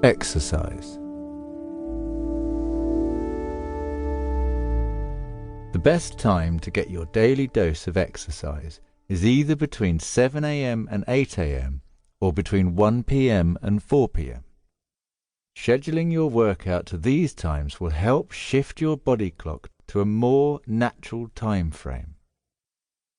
Exercise. The best time to get your daily dose of exercise is either between 7 a.m. and 8 a.m. or between 1 p.m. and 4 p.m. Scheduling your workout to these times will help shift your body clock to a more natural time frame.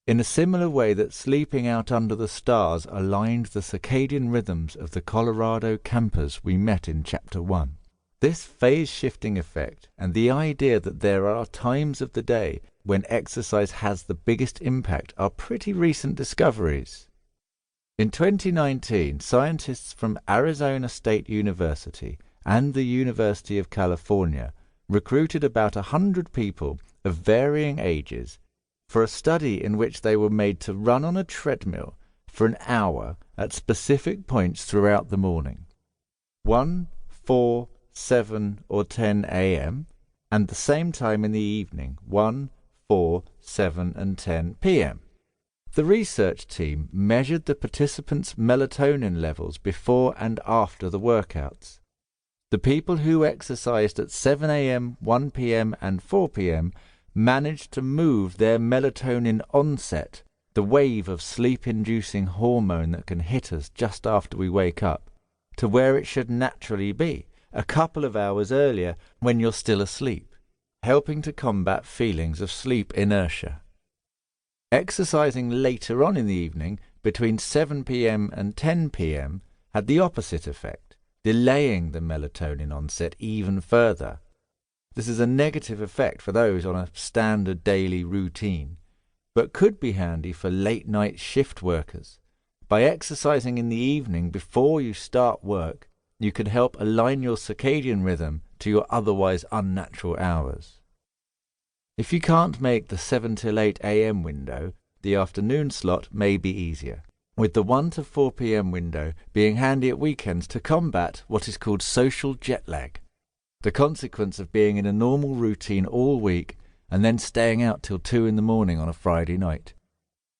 In a similar way that sleeping out under the stars aligned the circadian rhythms of the Colorado campers we met in Chapter 1. This phase-shifting effect and the idea that there are times of the day when exercise has the biggest impact are pretty recent discoveries. In 2019, scientists from Arizona State University and the University of California recruited about 100 people of varying ages for a study in which they were made to run on a treadmill for an hour at specific points throughout the morning, 1, 4, 7 or 10 a.m., and the same time in the evening, 1, 4, 7 and 10 p.m. The research team measured the participants' melatonin levels before and after the workouts. The people who exercised at 7 a.m., 1 p.m. and 4 p.m. managed to move their melatonin onset, the wave of sleep-inducing hormone that can hit us just after we wake up, to where it should naturally be, a couple of hours earlier when you're still asleep, helping to combat feelings of sleep inertia. Exercising later on in the evening, between 7 p.m. and 10 p.m., had the opposite effect, delaying the melatonin onset even further. This is a negative effect for those on a standard daily routine, but could be handy for late-night shift workers. By exercising in the evening before you start work, you can help align your circadian rhythm to your otherwise unnatural hours. If you can't make the 7 till 8 a.m. window, the afternoon slot may be easier, with the 1 to 4 p.m. window being handy at weekends to combat what is called social jet lag, the consequence of being in a normal routine all week and then staying out till 2 in the morning on a Friday night.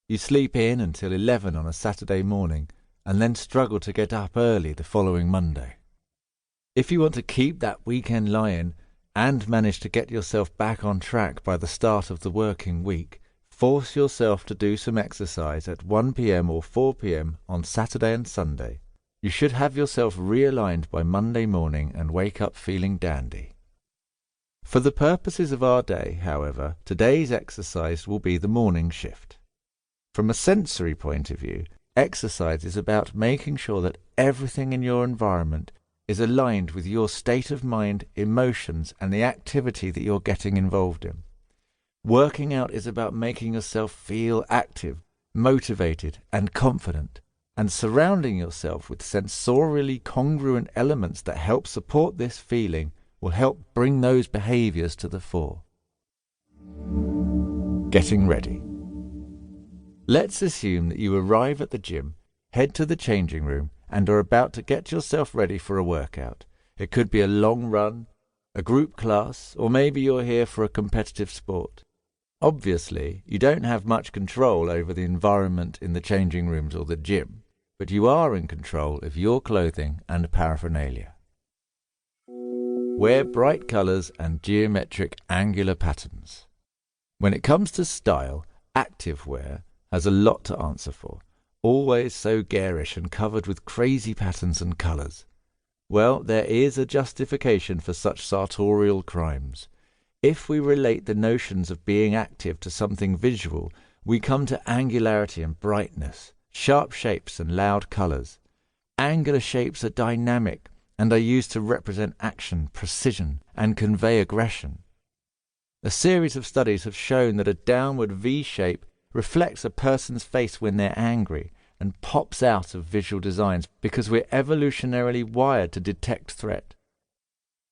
You sleep in until 11 on a Saturday morning and then struggle to get up early the following Monday. If you want to keep that weekend lie-in and manage to get yourself back on track by the start of the working week, force yourself to do some exercise at 1 p.m. or 4 p.m. on Saturday and Sunday. You should have yourself realigned by Monday morning and wake up feeling dandy. For the purposes of our day, however, today's exercise will be the morning shift. From a sensory point of view, exercise is about making sure that everything in your environment is aligned with your state of mind, emotions, and the activity that you're getting involved in. Working out is about making yourself feel active, motivated, and confident, and surrounding yourself with sensorially congruent elements that help support this feeling will help bring those behaviors to the fore. Getting ready. Let's assume that you arrive at the gym, head to the changing room, and are about to get yourself ready for a workout. It could be a long run, a group class, or maybe you're here for a competitive sport. Obviously, you don't have much control over the environment in the changing rooms or the gym, but you are in control of your clothing and paraphernalia. Wear bright colors and geometric angular patterns. When it comes to style, active wear has a lot to answer for, always so garish and covered with crazy patterns and colors. Well, there is a justification for such sartorial crimes. If we relate the notions of being active to something visual, we come to angularity and brightness, sharp shapes and loud colors. Angular shapes are dynamic and are used to represent action, precision, and convey aggression. A series of studies have shown that a downward V shape reflects a person's face when they're angry and pops out of visual designs because we're evolutionarily wired to detect threat.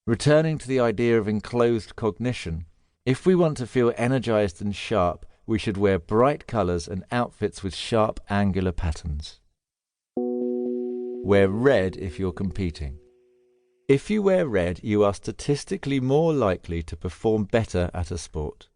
Returning to the idea of enclosed cognition, if we want to feel energized and sharp, we should wear bright colors and outfits with sharp angular patterns. Wear red if you're competing. If you wear red, you are statistically more likely to perform better at a sport.